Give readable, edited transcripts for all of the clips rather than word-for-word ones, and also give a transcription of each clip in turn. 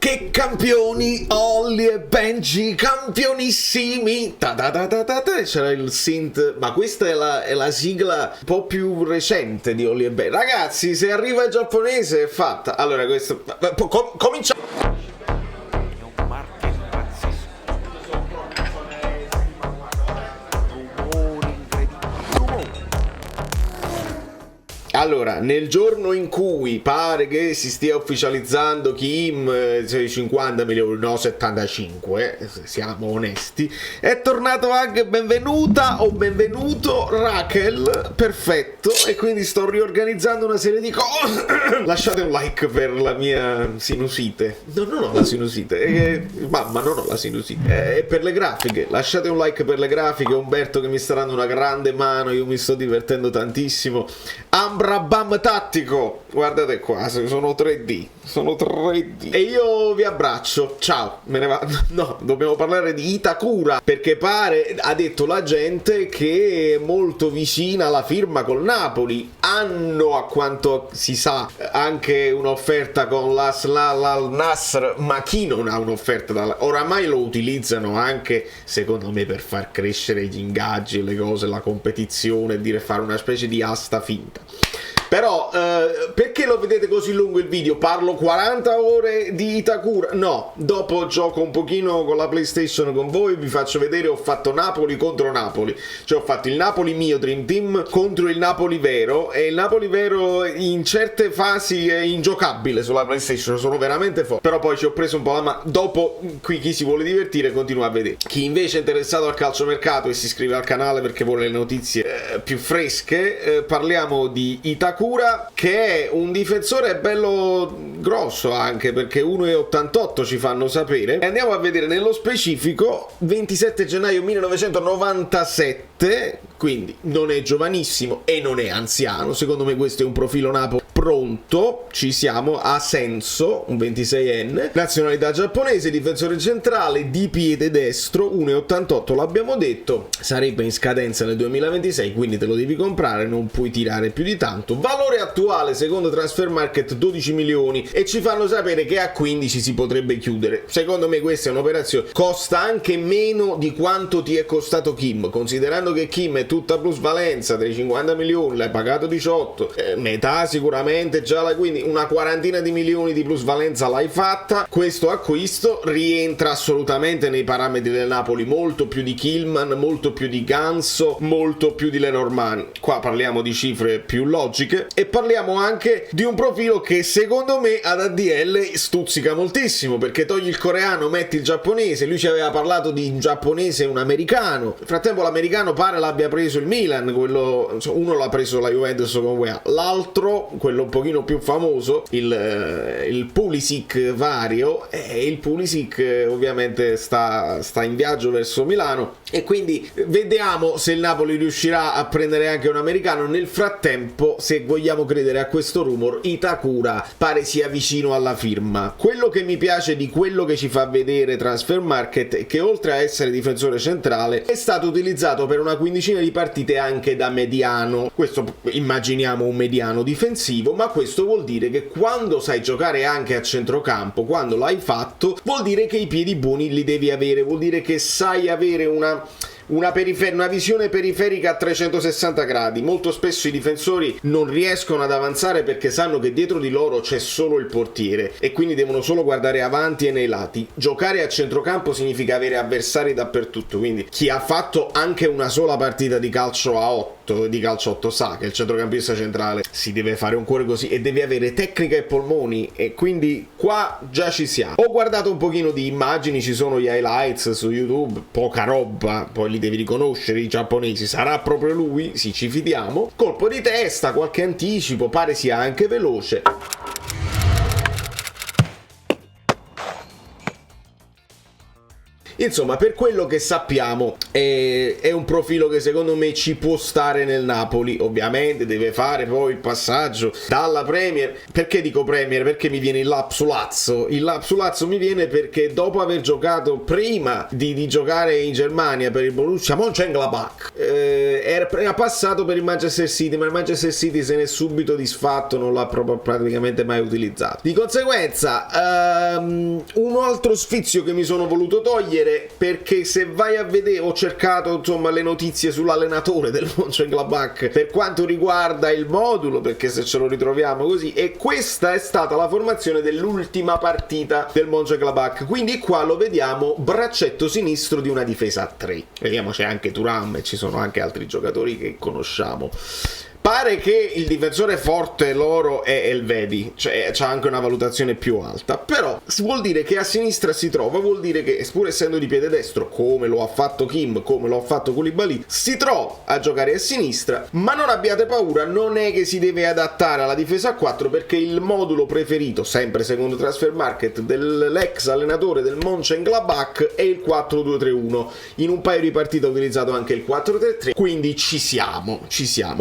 Che campioni, Olli e Benji, campionissimi! C'era il synth, ma questa è la sigla un po' più recente di Olli e Benji. Ragazzi, se arriva il giapponese è fatta. Allora, questo... cominciamo! Allora, nel giorno in cui pare che si stia ufficializzando Kim 50 milioni, no 75, siamo onesti, è tornato anche benvenuta o benvenuto Raquel, perfetto, e quindi sto riorganizzando una serie di cose. Lasciate un like per la mia sinusite. No, non ho la sinusite, mamma, non ho la sinusite, è per le grafiche. Lasciate un like per le grafiche, Umberto che mi sta dando una grande mano, io mi sto divertendo tantissimo. Bam tattico, guardate qua, sono 3D, e io vi abbraccio, ciao, me ne vado. No, dobbiamo parlare di Itakura, perché pare, ha detto la gente, che è molto vicina alla firma col Napoli. Hanno, a quanto si sa, anche un'offerta con l'Al Nassr, ma chi non ha un'offerta oramai lo utilizzano anche, secondo me, per far crescere gli ingaggi, le cose, la competizione, dire fare una specie di asta finta. Però, perché lo vedete così lungo il video? Parlo 40 ore di Itakura? No, dopo gioco un pochino con la PlayStation con voi, vi faccio vedere, ho fatto Napoli contro Napoli. Cioè ho fatto il Napoli mio Dream Team contro il Napoli vero, e il Napoli vero in certe fasi è ingiocabile sulla PlayStation, sono veramente forte. Però poi ci ho preso un po' la mano. Dopo, qui chi si vuole divertire continua a vedere. Chi invece è interessato al calciomercato e si iscrive al canale perché vuole le notizie più fresche, parliamo di Itakura, che è un difensore bello grosso, anche perché 1,88 ci fanno sapere, e andiamo a vedere nello specifico. 27 gennaio 1997, quindi non è giovanissimo e non è anziano. Secondo me questo è un profilo Napoli pronto, ci siamo, ha senso, un 26enne, nazionalità giapponese, difensore centrale, di piede destro, 1,88 l'abbiamo detto, sarebbe in scadenza nel 2026, quindi te lo devi comprare, non puoi tirare più di tanto. Valore attuale secondo Transfermarkt 12 milioni, e ci fanno sapere che a 15 si potrebbe chiudere. Secondo me questa è un'operazione, costa anche meno di quanto ti è costato Kim, considerando che Kim è tutta plusvalenza, dei 50 milioni, l'hai pagato 18, metà sicuramente già, quindi una quarantina di milioni di plusvalenza l'hai fatta. Questo acquisto rientra assolutamente nei parametri del Napoli, molto più di Kilman, molto più di Ganso, molto più di Lenormand. Qua parliamo di cifre più logiche, e parliamo anche di un profilo che secondo me ad ADL stuzzica moltissimo, perché togli il coreano, metti il giapponese. Lui ci aveva parlato di un giapponese e un americano. Nel frattempo l'americano pare l'abbia preso il Milan, quello, uno l'ha preso la Juventus con UEA, l'altro, quello un pochino più famoso, il Pulisic vario, e il Pulisic ovviamente sta in viaggio verso Milano, e quindi vediamo se il Napoli riuscirà a prendere anche un americano. Nel frattempo, se vogliamo credere a questo rumor, Itakura pare sia vicino alla firma. Quello che mi piace di quello che ci fa vedere Transfermarkt è che, oltre a essere difensore centrale, è stato utilizzato per una quindicina di partite anche da mediano. Questo immaginiamo un mediano difensivo, ma questo vuol dire che quando sai giocare anche a centrocampo, quando l'hai fatto, vuol dire che i piedi buoni li devi avere, vuol dire che sai avere una visione periferica a 360 gradi. Molto spesso i difensori non riescono ad avanzare perché sanno che dietro di loro c'è solo il portiere, e quindi devono solo guardare avanti e nei lati. Giocare a centrocampo significa avere avversari dappertutto, quindi chi ha fatto anche una sola partita di calcio a 8, di calcio 8, sa che il centrocampista centrale si deve fare un cuore così, e deve avere tecnica e polmoni, e quindi qua già ci siamo. Ho guardato un pochino di immagini, ci sono gli highlights su YouTube, poca roba, poi li devi riconoscere i giapponesi. Sarà proprio lui? Sì, ci fidiamo. Colpo di testa, qualche anticipo, pare sia anche veloce. Insomma, per quello che sappiamo è un profilo che secondo me ci può stare nel Napoli. Ovviamente deve fare poi il passaggio dalla Premier. Perché dico Premier? Perché mi viene il Lapsulazzo. Il Lapsulazzo mi viene perché dopo aver giocato prima di giocare in Germania per il Borussia Mönchengladbach era passato per il Manchester City, ma il Manchester City se ne è subito disfatto, non l'ha proprio praticamente mai utilizzato. Di conseguenza un altro sfizio che mi sono voluto togliere, perché se vai a vedere, ho cercato insomma le notizie sull'allenatore del Mönchengladbach per quanto riguarda il modulo, perché se ce lo ritroviamo così, e questa è stata la formazione dell'ultima partita del Mönchengladbach, quindi qua lo vediamo braccetto sinistro di una difesa a 3. Vediamo, c'è anche Thuram e ci sono anche altri giocatori che conosciamo. Pare che il difensore forte loro è Elvedi, cioè c'ha anche una valutazione più alta, però vuol dire che a sinistra si trova, vuol dire che pur essendo di piede destro, come lo ha fatto Kim, come lo ha fatto Koulibaly, si trova a giocare a sinistra, ma non abbiate paura, non è che si deve adattare alla difesa a 4, perché il modulo preferito, sempre secondo Transfermarkt, dell'ex allenatore del Mönchengladbach è il 4-2-3-1, in un paio di partite ha utilizzato anche il 4-3-3, quindi ci siamo,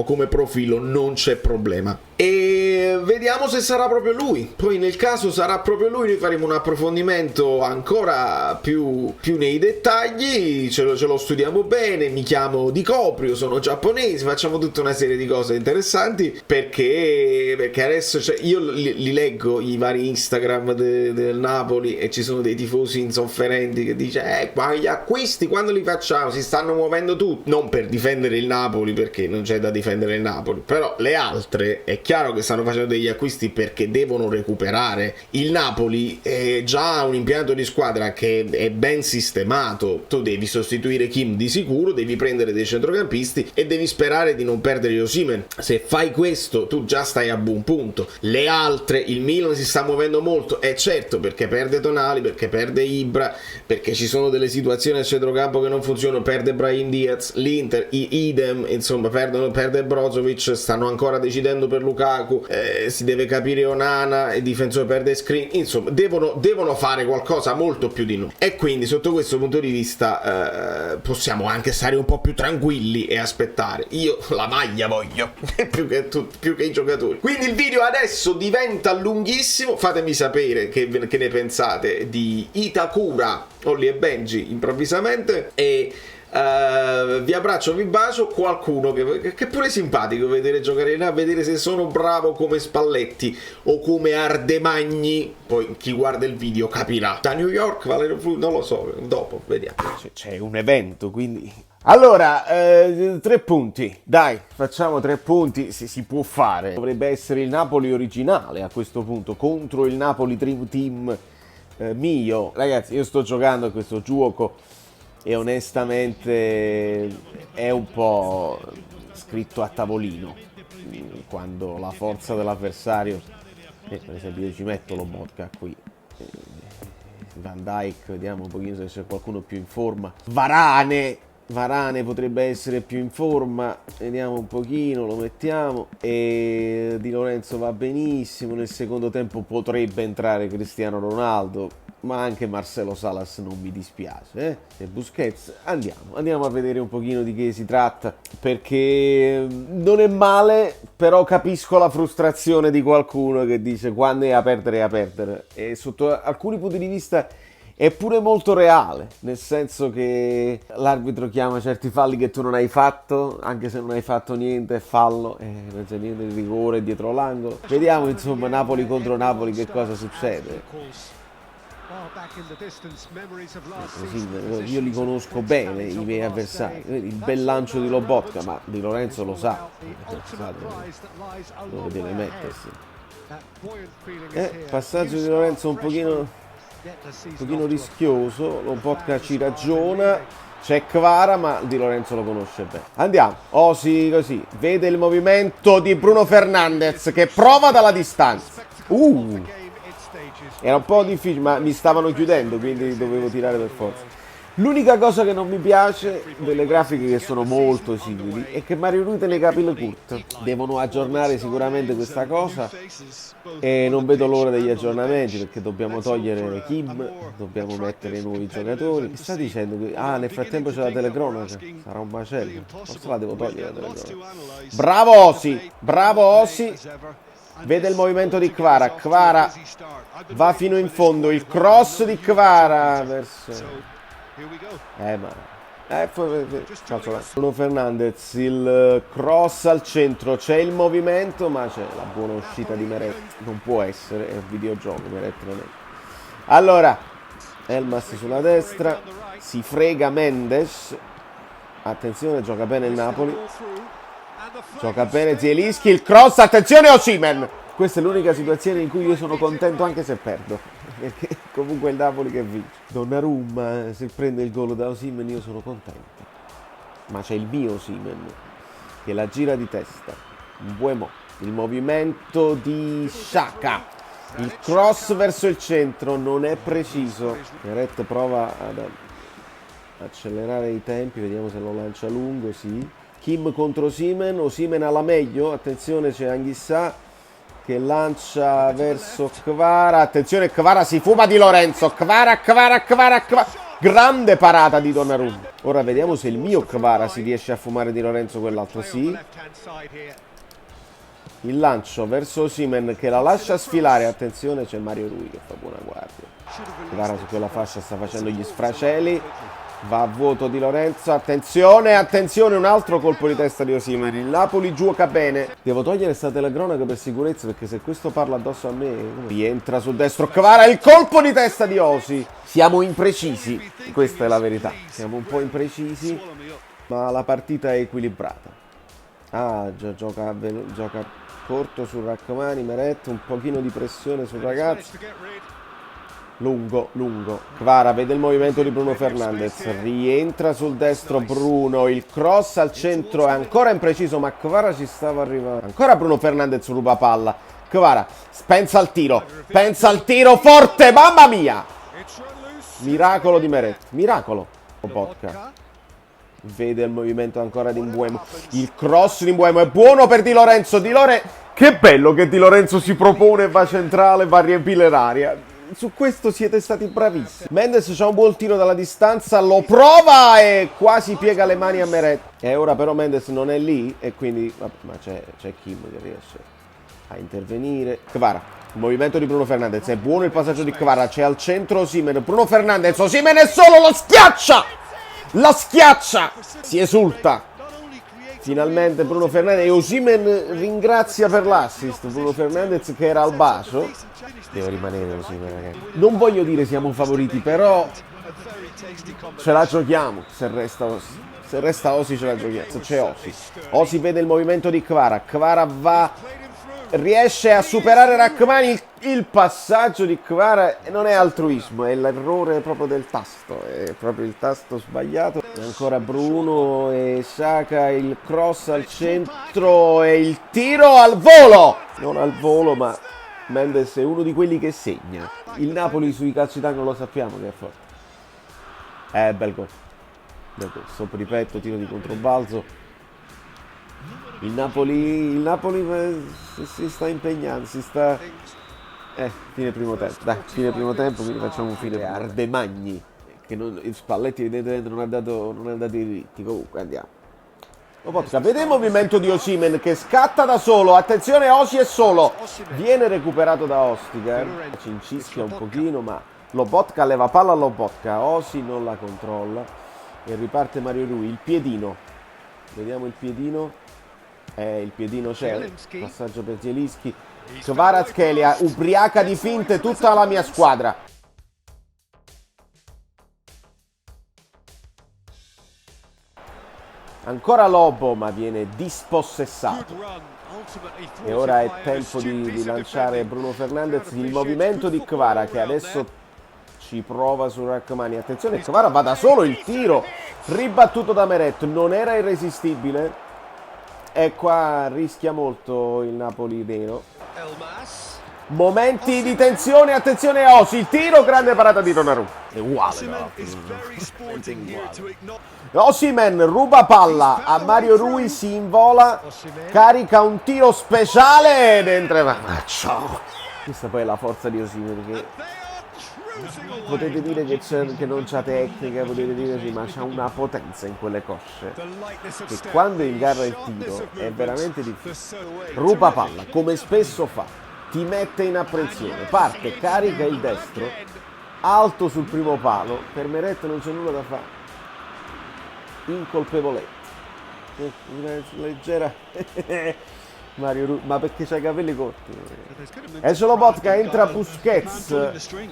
come profilo non c'è problema. E vediamo se sarà proprio lui. Poi nel caso sarà proprio lui, noi faremo un approfondimento ancora più nei dettagli, ce lo studiamo bene. Mi chiamo Di Coprio, sono giapponese, facciamo tutta una serie di cose interessanti, perché adesso io li leggo i vari Instagram del Napoli e ci sono dei tifosi insofferenti che dice ma gli acquisti quando li facciamo? Si stanno muovendo tutti, non per difendere il Napoli, perché non c'è da difendere il Napoli, però le altre è chiaro che stanno facendo degli acquisti perché devono recuperare. Il Napoli è già un impianto di squadra che è ben sistemato, tu devi sostituire Kim di sicuro, devi prendere dei centrocampisti e devi sperare di non perdere Osimhen. Se fai questo tu già stai a buon punto. Le altre, il Milan si sta muovendo molto, è certo, perché perde Tonali, perché perde Ibra, perché ci sono delle situazioni al centrocampo che non funzionano, perde Brahim Diaz, l'Inter idem, insomma perde Brozovic, stanno ancora decidendo per Lukaku, si deve capire Onana, il difensore perde Screen, insomma devono fare qualcosa molto più di noi, e quindi sotto questo punto di vista possiamo anche stare un po' più tranquilli e aspettare. Io la maglia voglio più che i giocatori. Quindi il video adesso diventa lunghissimo, fatemi sapere che ne pensate di Itakura, Ollie e Benji improvvisamente, e vi abbraccio, vi bacio. Qualcuno che pure è simpatico vedere giocare in A, vedere se sono bravo come Spalletti o come Ardemagni, poi chi guarda il video capirà. Da New York, Valerio Flu, non lo so, dopo vediamo. C'è un evento, quindi allora 3 punti, dai, facciamo 3 punti, si può fare. Dovrebbe essere il Napoli originale a questo punto contro il Napoli Dream Team mio. Ragazzi, io sto giocando a questo gioco e onestamente è un po' scritto a tavolino, quando la forza dell'avversario, per esempio io ci metto Lobotka qui, Van Dijk, vediamo un pochino se c'è qualcuno più in forma, Varane potrebbe essere più in forma, vediamo un pochino, lo mettiamo, e Di Lorenzo va benissimo, nel secondo tempo potrebbe entrare Cristiano Ronaldo, ma anche Marcelo Salas non mi dispiace, e Busquets. Andiamo a vedere un pochino di che si tratta, perché non è male, però capisco la frustrazione di qualcuno che dice quando è a perdere, e sotto alcuni punti di vista è pure molto reale, nel senso che l'arbitro chiama certi falli che tu non hai fatto, anche se non hai fatto niente, è fallo, non c'è niente di rigore dietro l'angolo. Vediamo insomma Napoli contro Napoli che cosa succede. Così, io li conosco bene i miei avversari, il bel lancio di Lobotka, ma Di Lorenzo lo sa dove deve mettersi. Passaggio di Lorenzo un pochino rischioso, Lobotka ci ragiona, c'è Kvara ma Di Lorenzo lo conosce bene. Andiamo, Osi così, vede il movimento di Bruno Fernandes che prova dalla distanza. Era un po' difficile, ma mi stavano chiudendo, quindi dovevo tirare per forza. L'unica cosa che non mi piace delle grafiche, che sono molto simili, è che Mario Rui te le capille corte. Devono aggiornare sicuramente questa cosa e non vedo l'ora degli aggiornamenti, perché dobbiamo togliere Kim, dobbiamo mettere nuovi giocatori. Che sta dicendo? Ah, nel frattempo c'è la telecronaca, sarà un macello, forse la devo togliere la telecronaca. Bravo Osi, bravo Osi. Vede il movimento di Kvara, Kvara va fino in fondo, il cross di Kvara verso... Bruno Fernandes, il cross al centro, c'è il movimento, ma c'è la buona uscita di Meret. Non può essere, è un videogioco, Meret non è. Allora, Elmas sulla destra, si frega Mendes. Attenzione, gioca bene il Napoli. Gioca bene Zielinski, il cross, attenzione Osimhen. Questa è l'unica situazione in cui io sono contento anche se perdo, perché comunque è il Napoli che vince. Donnarumma, se prende il gol da Osimhen io sono contento. Ma c'è il mio Osimhen che la gira di testa. Mbuemo, il movimento di Xhaka, il cross verso il centro non è preciso. Meret prova ad accelerare i tempi, vediamo se lo lancia lungo, sì. Kim contro Osimhen, Osimhen alla meglio, attenzione c'è Anghissà che lancia verso Kvara, attenzione Kvara si fuma di Lorenzo, Kvara, grande parata di Donnarumma. Ora vediamo se il mio Kvara si riesce a fumare di Lorenzo, quell'altro sì. Il lancio verso Osimhen che la lascia sfilare, attenzione c'è Mario Rui che fa buona guardia. Kvara su quella fascia sta facendo gli sfraceli. Va a vuoto di Lorenzo, attenzione, attenzione, un altro colpo di testa di Osimhen. Il Napoli gioca bene. Devo togliere sta telecronaca per sicurezza, perché se questo parla addosso a me... Rientra sul destro Kvara, il colpo di testa di Osi. Siamo imprecisi, questa è la verità. Siamo un po' imprecisi, ma la partita è equilibrata. Ah, gioca corto sul Rachmani, Meret, un pochino di pressione sul ragazzo. Lungo, Kvara vede il movimento di Bruno Fernandes, rientra sul destro Bruno, il cross al centro è ancora impreciso, ma Kvara ci stava arrivando. Ancora Bruno Fernandes ruba palla, Kvara pensa al tiro forte, mamma mia! Miracolo di Meret, miracolo. Lobotka vede il movimento ancora di Mbuemo, il cross di Mbuemo è buono per Di Lorenzo, che bello che Di Lorenzo si propone, va centrale, va a riempire l'area. Su questo siete stati bravissimi. Mendes c'ha un buon tiro dalla distanza, lo prova e quasi piega le mani a Meret. E ora però Mendes non è lì e quindi... Ma c'è Kim che riesce a intervenire. Kvara, il movimento di Bruno Fernandes, è buono il passaggio di Kvara, c'è al centro Osimhen, Bruno Fernandes, Osimhen è solo, lo schiaccia! La schiaccia! Si esulta. Finalmente Bruno Fernandes e Osimhen ringrazia per l'assist. Bruno Fernandes che era al bacio. Deve rimanere Osimhen, ragazzi. Non voglio dire siamo favoriti, però ce la giochiamo. Se resta Osi ce la giochiamo. Se c'è Osi. Osi vede il movimento di Kvara. Kvara riesce a superare Rachmani. Il passaggio di Kvara non è altruismo, è l'errore proprio del tasto, è proprio il tasto sbagliato. E ancora Bruno e Xhaka, il cross al centro e il tiro al volo! Non al volo, ma Mendes è uno di quelli che segna. Il Napoli sui calci d'angolo lo sappiamo che è forte. Bel gol. Sopra di petto, tiro di controbalzo. Il Napoli si sta impegnando, fine primo tempo, dai, fine primo tempo, quindi facciamo un fine Ardemagni, che Spalletti evidentemente non ha dato i diritti, comunque andiamo. Vede il movimento di Osimhen che scatta da solo, attenzione Osi è solo, viene recuperato da Ostigar, ci incischia un pochino, ma Lobotka leva palla a Lobotka, Osi non la controlla e riparte Mario Rui, il piedino, vediamo il piedino. Il piedino c'è, passaggio per Zielinski, Kvaratskhelia, ubriaca di finte tutta la mia squadra. Ancora Lobo, ma viene dispossessato. E ora è tempo di lanciare Bruno Fernandes, il movimento di Kvara che adesso ci prova su Rachmani. Attenzione, Kvara va da solo, il tiro ribattuto da Meret, non era irresistibile. E qua rischia molto il Napoli nero. Momenti di tensione, attenzione a Osi, il tiro, grande parata di Donnarumma. È uguale. Osimhen ruba palla a Mario Rui, si invola, carica un tiro speciale dentro. Ma ciao. Questa poi è la forza di Osimhen, che potete dire che non c'ha tecnica, potete dire sì, ma c'ha una potenza in quelle cosce che quando ingarra il tiro è veramente difficile. Ruba palla, come spesso fa, ti mette in apprensione, parte, carica il destro, alto sul primo palo, per Meret non c'è nulla da fare. Incolpevolezza. Una leggera... Mario Rui, ma perché c'ha i capelli corti? Esce Lobotka, entra Busquets.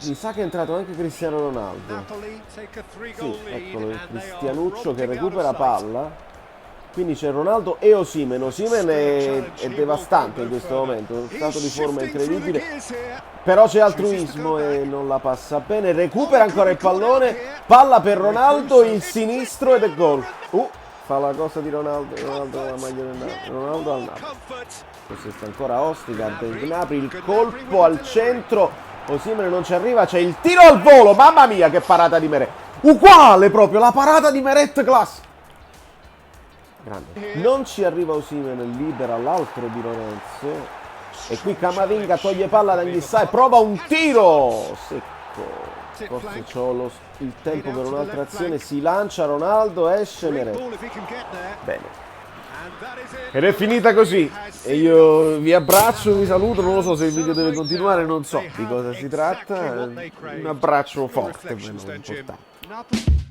Mi sa che è entrato anche Cristiano Ronaldo. Sì, eccolo il Cristianuccio che recupera palla. Quindi c'è Ronaldo e Osimhen. Osimhen è devastante in questo momento, un stato di forma incredibile. Però c'è altruismo e non la passa bene. Recupera ancora il pallone. Palla per Ronaldo, il sinistro ed è gol. Fa la cosa di Ronaldo la maglia del Napoli. Ronaldo al Napoli. Questo sta ancora Ostigard del Gnabry, il colpo al centro. Osimhen non ci arriva, c'è il tiro al volo. Mamma mia che parata di Meret. Uguale proprio, la parata di Meret classica. Grande. Non ci arriva Osimhen, libera l'altro di Lorenzo. E qui Camavinga toglie palla da Anghissà e prova un tiro secco. Forse c'ho il tempo per un'altra azione. Si lancia Ronaldo, esce Meret. Bene. Ed è finita così. E io vi abbraccio, vi saluto. Non lo so se il video deve continuare, non so di cosa si tratta. Un abbraccio forte, ma non importante.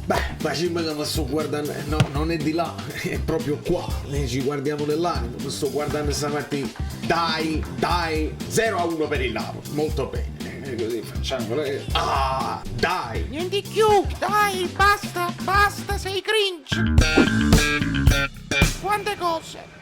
Beh, facciamo che mi sto guardando, no, non è di là, è proprio qua, noi ci guardiamo nell'animo, mi sto guardando stamattina, dai, 0-1 per il Napoli, molto bene, così facciamo, dai. Niente più, dai, basta, sei cringe. Quante cose.